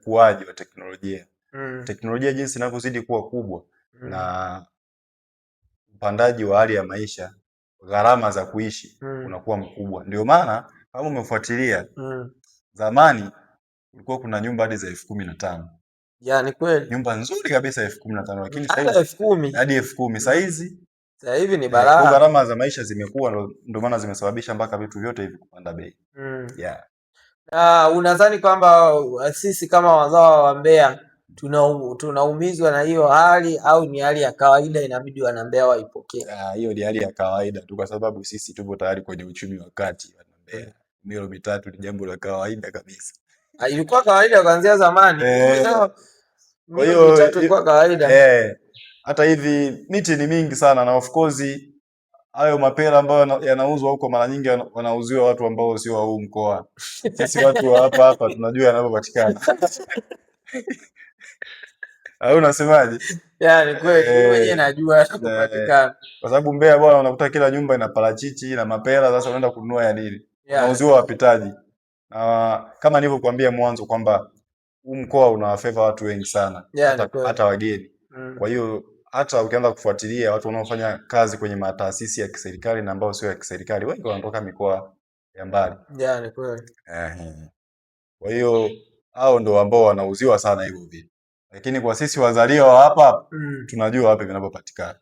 ukuaji wa teknolojia. Teknolojia jinsi inavyozidi kuwa kubwa na upandaji wa hali ya maisha, gharama za kuishi unakuwa mkubwa. Ndio maana kama umefuatilia zamani kulikuwa kuna nyumba hadi za 15,000. Ni kweli. Nyumba nzuri kabisa 15,000, lakini sasa hivi 10,000 hadi 10,000 sasa hivi ni balaa. Gharama za maisha zimekuwa, ndio maana zimesababisha mpaka vitu vyote hivi kupanda bei. Unadhani kwamba sisi kama wazao wa Mbeya tunaumizwa na hiyo hali au ni hali ya kawaida inabidi wana Mbeya waipokee? Hiyo ni hali ya kawaida tu, kwa sababu sisi tupo tayari kwenye uchumi wa kati wa Mbeya. Milo mitatu ni jambo la kawaida kabisa. Ilikuwa kawaida kuanzia zamani. Kwa hiyo ilikuwa kawaida. Hata hivi miti ni mingi sana, na of course hayo mapera ambayo yanauzwa huko mara nyingi wanauziwa watu ambao sio wa huu mkoa. Sisi watu wa hapa tunajua yanapopatikana. Au unasemaje? Ni kweli, mimi mwenyewe najua yanapopatikana. Kwa sababu Mbeya bwana, unakuta kila nyumba ina parachichi na mapera, sasa unaenda kununua ya nini? Unauziwa wapitaji. Kama nilivyokuambia mwanzo kwamba huu mkoa una favor watu wengi sana, hata wageni. Kwa hiyo hata ukianza kufuatilia watu wanaofanya kazi kwenye mataasisi ya kiserikali na ambao sio ya kiserikali, wengi wanatoka mikoa ya mbali. Ni kweli. Kwa hiyo hao ndio ambao wanauziwa sana hivyo vitu. Lakini kwa sisi wazaliwa hapa tunajua wapi vinapopatikana.